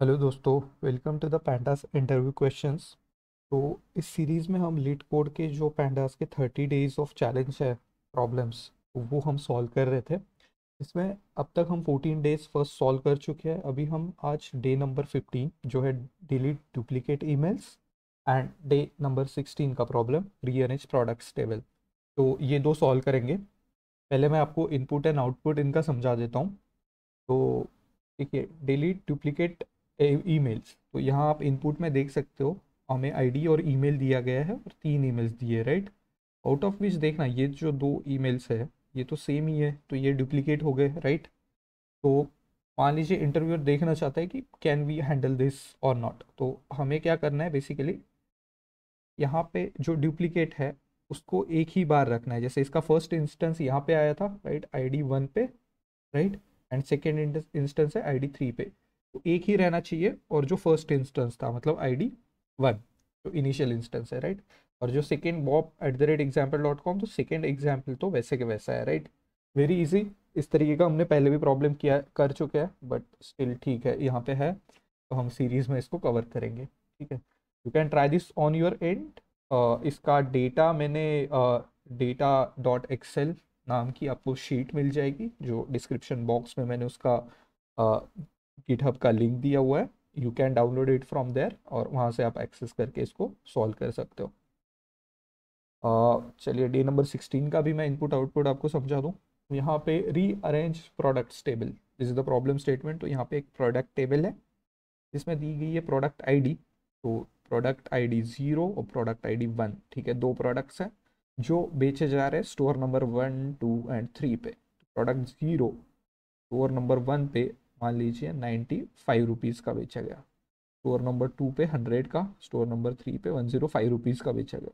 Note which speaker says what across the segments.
Speaker 1: Hello दोस्तों, welcome to the pandas interview questions. तो इस सीरीज़ में हम लीड कोड के जो पैंडास के 30 डेज ऑफ चैलेंज है प्रॉब्लम्स, वो हम सॉल्व कर रहे थे। इसमें अब तक हम 14 डेज फर्स्ट सॉल्व कर चुके हैं। अभी हम आज डे नंबर 15 जो है delete duplicate emails, and day number 16 का प्रॉब्लम रीअरेंज प्रोडक्ट्स टेबल, तो ये दो सॉल्व करेंगे। पहले मैं आपको इनपुट एंड आउटपुट इनका समझा देता हूँ। तो देखिए, डिलीट डुप्लीकेट ईमेल्स, तो यहाँ आप इनपुट में देख सकते हो हमें आईडी और ईमेल दिया गया है और 3 ईमेल्स दिए, राइट। आउट ऑफ विच देखना, ये जो 2 ईमेल्स है ये तो सेम ही है, तो ये डुप्लीकेट हो गए, राइट। तो मान लीजिए इंटरव्यूअर देखना चाहता है कि कैन वी हैंडल दिस और नॉट, तो हमें क्या करना है बेसिकली, यहाँ पे जो डुप्लीकेट है उसको एक ही बार रखना है। जैसे इसका फर्स्ट इंस्टेंस यहाँ पे आया था, राइट, ID 1 पे, राइट, एंड सेकेंड इंस्टेंस है ID 3 पे। तो एक ही रहना चाहिए, और जो फर्स्ट इंस्टेंस था मतलब ID 1 जो इनिशियल इंस्टेंस है, राइट। और जो सेकेंड bob@example.com, तो सेकेंड एग्जाम्पल तो वैसे के वैसा है, राइट। Very easy. इस तरीके का हमने पहले भी प्रॉब्लम किया कर चुके हैं, बट स्टिल ठीक है, यहाँ पे है तो हम सीरीज में इसको कवर करेंगे, ठीक है। You can try this on your and. इसका डेटा मैंने data.excel नाम की आपको शीट मिल जाएगी, जो डिस्क्रिप्शन बॉक्स में मैंने उसका गिटहब का लिंक दिया हुआ है। You can download it from there, और वहाँ से आप एक्सेस करके इसको सॉल्व कर सकते हो। चलिए, डे नंबर 16 का भी मैं इनपुट आउटपुट आपको समझा दूँ। यहाँ पे rearrange products table, this is the problem statement. तो यहाँ पे एक प्रोडक्ट टेबल है जिसमें दी गई है प्रोडक्ट आईडी। तो प्रोडक्ट ID 0 और प्रोडक्ट ID 1, ठीक है, दो प्रोडक्ट्स हैं जो बेचे जा रहे हैं स्टोर नंबर 1, 2 एंड 3 पे। प्रोडक्ट 0 स्टोर नंबर 1 पे मान लीजिए 95 रुपीज़ का बेचा गया, स्टोर नंबर 2 पे 100 का, स्टोर नंबर 3 पे 105 रुपीज़ का बेचा गया।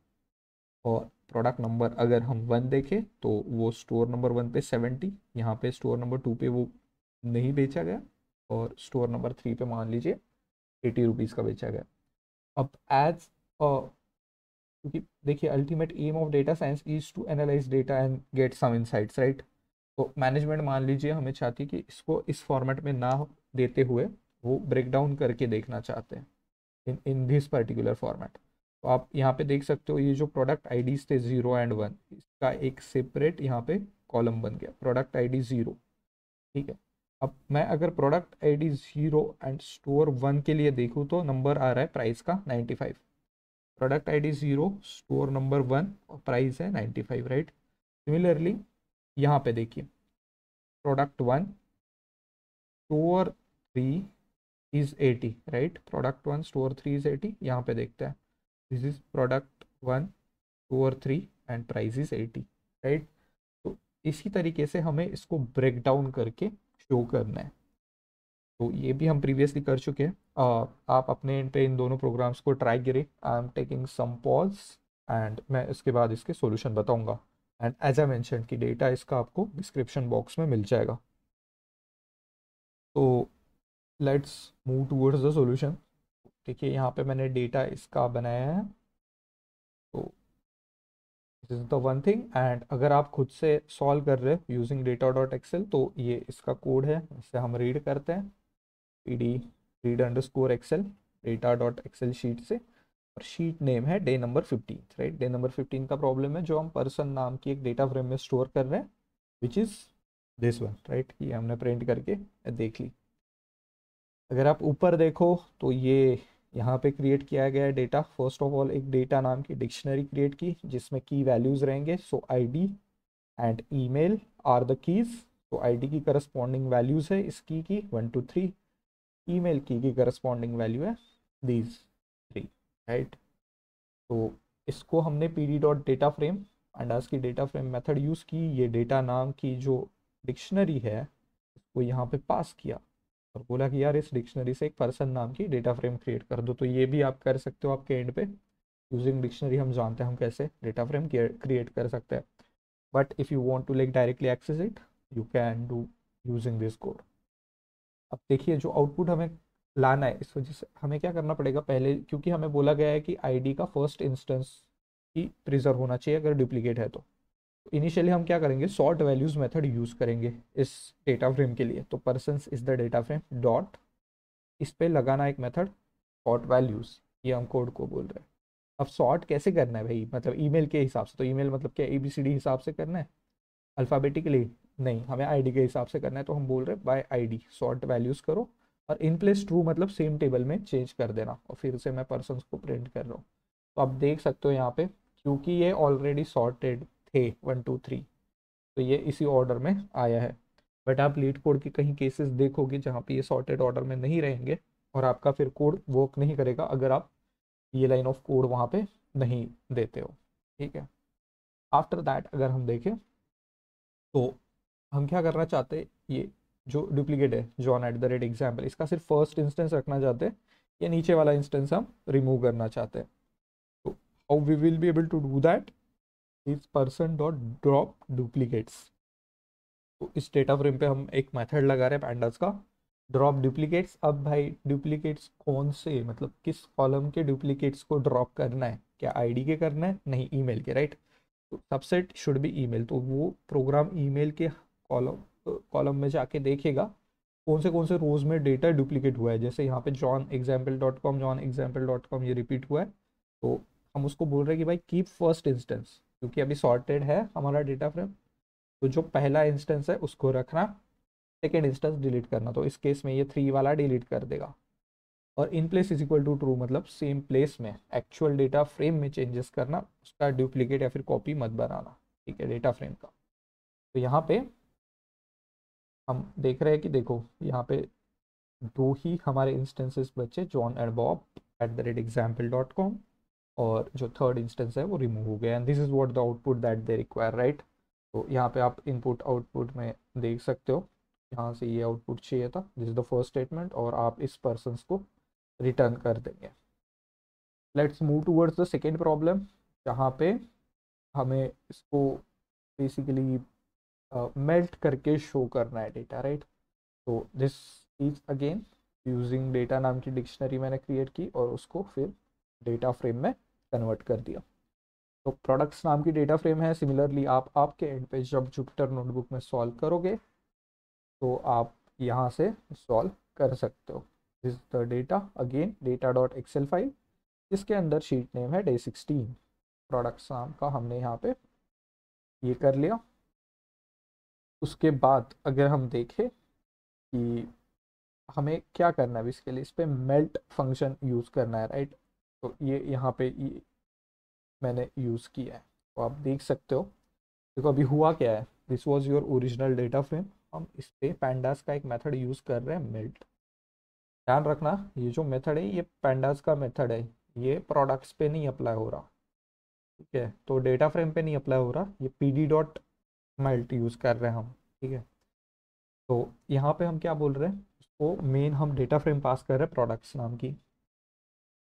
Speaker 1: और प्रोडक्ट नंबर अगर हम 1 देखें तो वो स्टोर नंबर 1 पे 70, यहाँ पे स्टोर नंबर 2 पे वो नहीं बेचा गया, और स्टोर नंबर 3 पे मान लीजिए 80 रुपीज़ का बेचा गया। अब एज, क्योंकि देखिए ultimate aim of data science is to analyse data and get some insights, right. तो मैनेजमेंट मान लीजिए हमें चाहती है कि इसको इस फॉर्मेट में ना देते हुए वो ब्रेक डाउन करके देखना चाहते हैं इन इन दिस पर्टिकुलर फॉर्मेट। तो आप यहाँ पे देख सकते हो ये जो प्रोडक्ट आईडीज थे 0 एंड 1, इसका एक सेपरेट यहाँ पे कॉलम बन गया, प्रोडक्ट ID 0, ठीक है। अब मैं अगर प्रोडक्ट ID 0 एंड स्टोर 1 के लिए देखूँ तो नंबर आ रहा है प्राइस का 95। प्रोडक्ट ID 0 स्टोर नंबर 1 और प्राइस है 95, राइट। सिमिलरली यहाँ पे देखिए, product 1 store 3 is 80, right. Product 1 store 3 is 80। यहाँ पे देखते हैं, this is product 1 store 3 and price is 80, right. तो इसी तरीके से हमें इसको ब्रेक डाउन करके शो करना है। तो ये भी हम प्रीवियसली कर चुके हैं। आप अपने एंड पे इन दोनों प्रोग्राम्स को ट्राई करें। I am taking some pause, and मैं इसके बाद इसके सॉल्यूशन बताऊंगा। एंड एज आई मेंशन कि डेटा इसका आपको डिस्क्रिप्शन बॉक्स में मिल जाएगा। तो let's move towards the solution. देखिए यहाँ पे मैंने डेटा इसका बनाया है, तो this is the one thing. And अगर आप खुद से सॉल्व कर रहे हो यूजिंग data.excel, तो ये इसका कोड है, इसे हम रीड करते हैं। PD read_excel data.excel शीट से, और शीट नेम है day number 15, right. Day number 15 का प्रॉब्लम है जो हम पर्सन नाम की एक डेटा फ्रेम में स्टोर कर रहे हैं, which is this one, right. ये हमने प्रिंट करके देख ली। अगर आप ऊपर देखो तो ये यहाँ पे क्रिएट किया गया है डेटा। फर्स्ट ऑफ ऑल एक डेटा नाम की डिक्शनरी क्रिएट की जिसमें की वैल्यूज़ रहेंगे। So ID and email are the keys. तो ID की करस्पॉन्डिंग वैल्यूज़ है इस की 1 2 3, ईमेल की करस्पॉन्डिंग वैल्यू है दीज 3, राइट। तो इसको हमने PD.data फ्रेम अंडाज की डेटा फ्रेम मेथड यूज़ की, ये डेटा नाम की जो डिक्शनरी है उसको यहाँ पे पास किया, और बोला कि यार इस डिक्शनरी से एक पर्सन नाम की डेटा फ्रेम क्रिएट कर दो। तो ये भी आप कर सकते हो आपके एंड पे। यूजिंग डिक्शनरी हम जानते हैं हम कैसे डेटा फ्रेम क्रिएट कर सकते हैं, but if you want to like directly access it, you can do using this code. अब देखिए जो आउटपुट हमें लाना है, इस वजह से हमें क्या करना पड़ेगा पहले, क्योंकि हमें बोला गया है कि आईडी का फर्स्ट इंस्टेंस ही प्रिजर्व होना चाहिए अगर डुप्लीकेट है तो। इनिशियली हम क्या करेंगे, सॉर्ट वैल्यूज मेथड यूज करेंगे इस डेटा फ्रेम के लिए। तो person is the data frame dot इस पे लगाना एक मेथड सॉर्ट वैल्यूज़, ये हम कोड को बोल रहे हैं। अब सॉर्ट कैसे करना है भाई, मतलब ईमेल के हिसाब से, तो ईमेल मतलब क्या ABCD हिसाब से करना है अल्फ़ाबेटिकली, नहीं हमें आईडी के हिसाब से करना है, तो हम बोल रहे हैं बाय आईडी सॉर्ट वैल्यूज़ करो, और इन प्लेस ट्रू मतलब सेम टेबल में चेंज कर देना, और फिर से मैं पर्सनस को प्रिंट कर रहा हूँ। तो आप देख सकते हो यहाँ पे, क्योंकि ये ऑलरेडी सॉर्टेड थे 1 2 3, तो ये इसी ऑर्डर में आया है। बट आप लीड कोड के कहीं केसेस देखोगे जहाँ पे ये सॉर्टेड ऑर्डर में नहीं रहेंगे, और आपका फिर कोड वर्क नहीं करेगा अगर आप ये लाइन ऑफ कोड वहाँ पे नहीं देते हो, ठीक है। आफ्टर दैट अगर हम देखें तो हम क्या करना चाहते हैं, ये जो डुप्लीकेट है John@example, इसका सिर्फ फर्स्ट इंस्टेंस रखना चाहते हैं, ये नीचे वाला इंस्टेंस हम रिमूव करना चाहते हैं। तो how we will be able to do that is person dot drop duplicates. तो इस डेटा फ्रेम पे हम एक मेथड लगा रहे हैं पैंडास का, ड्रॉप डुप्लीकेट्स। अब भाई डुप्लीकेट्स कौन से, मतलब किस कॉलम के डुप्लीकेट्स को ड्रॉप करना है, क्या आईडी के करना है, नहीं ईमेल के, राइट। तो सबसेट शुड बी ईमेल, तो वो प्रोग्राम ईमेल के कॉलम में जाके देखेगा कौन से रोज में डेटा डुप्लीकेट हुआ है। जैसे यहाँ पे john example.com ये रिपीट हुआ है, तो हम उसको बोल रहे हैं कि भाई कीप फर्स्ट इंस्टेंस, क्योंकि अभी सॉर्टेड है हमारा डेटा फ्रेम, तो जो पहला इंस्टेंस है उसको रखना, सेकेंड इंस्टेंस डिलीट करना। तो इस केस में ये 3 वाला डिलीट कर देगा, और in place is equal to true मतलब सेम प्लेस में एक्चुअल डेटा फ्रेम में चेंजेस करना, उसका डुप्लीकेट या फिर कॉपी मत बनाना, ठीक है, डेटा फ्रेम का। तो यहाँ पे हम देख रहे हैं कि देखो यहाँ पे 2 ही हमारे इंस्टेंसेस बचे, john@example.com, और जो थर्ड इंस्टेंस है वो रिमूव हो गया, and this is what the output that they require, right. तो यहाँ पे आप इनपुट आउटपुट में देख सकते हो, यहाँ से ये आउटपुट चाहिए था, this is the first statement, और आप इस पर्सन को रिटर्न कर देंगे। Let's move towards the second problem, जहाँ पे हमें इसको बेसिकली मेल्ट करके शो करना है डेटा, राइट। तो this is again using data नाम की डिक्शनरी मैंने क्रिएट की, और उसको फिर डेटा फ्रेम में कन्वर्ट कर दिया। तो प्रोडक्ट्स नाम की डेटा फ्रेम है। सिमिलरली आप आपके एंड पे जब जुपिटर नोटबुक में सॉल्व करोगे तो आप यहाँ से सॉल्व कर सकते हो। This the data again data dot excel file, जिसके अंदर शीट नेम है day16, प्रोडक्ट्स नाम का हमने यहाँ पे ये कर लिया। उसके बाद अगर हम देखें कि हमें क्या करना है, इसके लिए इस पर मेल्ट फंक्शन यूज़ करना है, राइट। तो ये यहाँ पे ये मैंने यूज़ किया है, तो आप देख सकते हो। देखो अभी हुआ क्या है, this was your original data frame, हम इस पे पैंडास का एक मेथड यूज़ कर रहे हैं मेल्ट। ध्यान रखना ये जो मेथड है ये पैंडास का मेथड है, ये प्रोडक्ट्स पे नहीं अप्लाई हो रहा, ठीक है। तो डेटा फ्रेम पे नहीं अप्लाई हो रहा, ये pd डॉट मेल्ट यूज़ कर रहे हैं हम, ठीक है। तो यहाँ पे हम क्या बोल रहे हैं, उसको मेन हम डेटा फ्रेम पास कर रहे हैं प्रोडक्ट्स नाम की,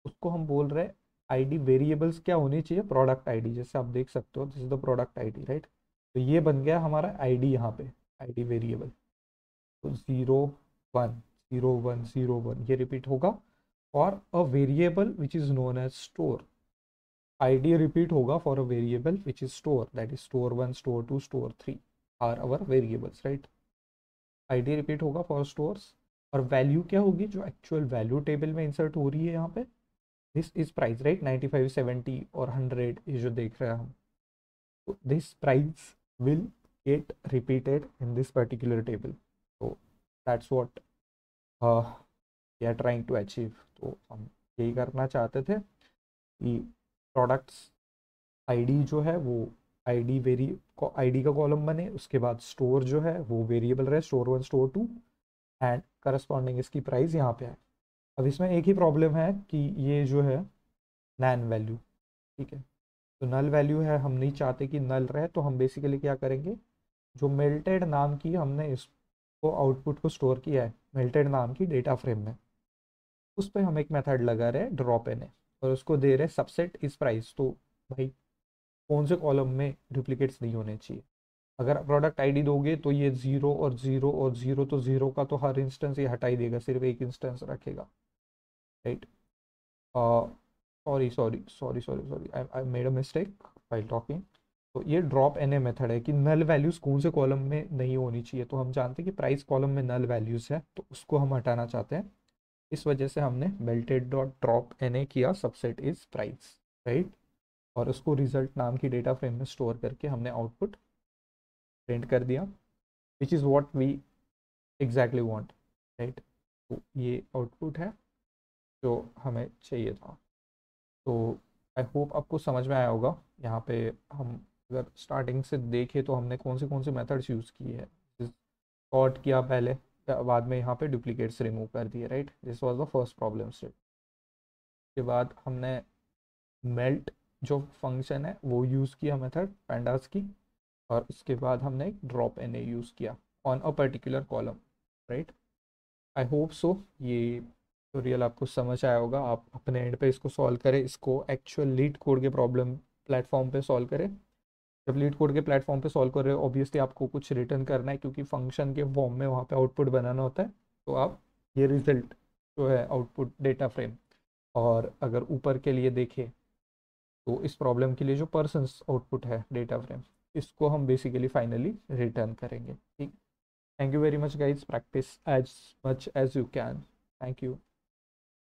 Speaker 1: उसको हम बोल रहे हैं आईडी वेरिएबल्स क्या होनी चाहिए, प्रोडक्ट आईडी, जैसे आप देख सकते हो this is the product ID, right. तो ये बन गया हमारा आईडी, यहाँ पे आईडी वेरिएबल। तो 0 1 0 1 0 1 ये रिपीट होगा, और a variable which is known as store, ID repeat होगा for a variable which is store, that is store1 store2 store3 are our variables, right. ID repeat होगा फॉर स्टोर्स, और value क्या होगी जो एक्चुअल वैल्यू टेबल में insert हो रही है यहाँ पे, दिस इज प्राइस, राइट। 95 70 और 100 ये जो देख रहे हैं हम, तो this price will get repeated in this particular table. तो that's what we are trying to achieve. तो हम यही करना चाहते थे कि प्रोडक्ट्स आईडी जो है वो आईडी का कॉलम बने, उसके बाद स्टोर जो है वो वेरिएबल रहे store1 store2, एंड करस्पॉन्डिंग इसकी प्राइस यहाँ पे है। अब इसमें एक ही प्रॉब्लम है कि ये जो है नैन वैल्यू, ठीक है। तो नल वैल्यू है, हम नहीं चाहते कि नल रहे, तो हम बेसिकली क्या करेंगे, जो मेल्टेड नाम की हमने इसको आउटपुट को स्टोर किया है मेल्टेड नाम की डेटा फ्रेम में, उस पर हम एक मेथड लगा रहे हैं ड्रॉप एन, और उसको दे रहे सबसेट इस प्राइस। तो भाई कौन से कॉलम में डुप्लीकेट्स नहीं होने चाहिए, अगर प्रोडक्ट आईडी दोगे तो ये 0 और 0 और 0, तो 0 का तो हर इंस्टेंस ये हटा ही देगा, सिर्फ एक इंस्टेंस रखेगा, right. Sorry I made a mistake while talking. तो ये ड्रॉप एन ए मेथड है कि नल वैल्यूज़ कौन से कॉलम में नहीं होनी चाहिए, तो हम जानते हैं कि प्राइस कॉलम में नल वैल्यूज़ है, तो उसको हम हटाना चाहते हैं। इस वजह से हमने मेल्टेड डॉट ड्रॉप एन किया सबसेट इज प्राइस, राइट। और उसको रिजल्ट नाम की डेटा फ्रेम में स्टोर करके हमने आउटपुट प्रिंट कर दिया, which is what we exactly want, right. तो ये आउटपुट है जो हमें चाहिए था। तो आई होप आपको समझ में आया होगा। यहाँ पे हम अगर स्टार्टिंग से देखें तो हमने कौन से मेथड्स यूज़ किए हैं। सॉर्ट किया पहले, बाद में यहाँ पे डुप्लीकेट्स रिमूव कर दिए, right. This was the first problem state. के बाद हमने मेल्ट जो फंक्शन है वो यूज़ किया मेथड पैंडास की, और उसके बाद हमने एक ड्रॉप एन यूज़ किया on a particular column, right. I hope so ये ट्यूटोरियल आपको समझ आया होगा। आप अपने एंड पे इसको सॉल्व करें, इसको एक्चुअल लीड कोड के प्रॉब्लम प्लेटफॉर्म पे सॉल्व करें। जब लीड कोड के प्लेटफॉर्म पे सॉल्व कर रहे हो ऑब्वियसली आपको कुछ रिटर्न करना है, क्योंकि फंक्शन के फॉर्म में वहाँ पे आउटपुट बनाना होता है। तो आप ये रिजल्ट जो है आउटपुट डेटा फ्रेम, और अगर ऊपर के लिए देखें तो इस प्रॉब्लम के लिए जो पर्सन्स आउटपुट है डेटा फ्रेम, इसको हम बेसिकली फाइनली रिटर्न करेंगे, ठीक। Thank you very much guys, practice as much as you can. Thank you.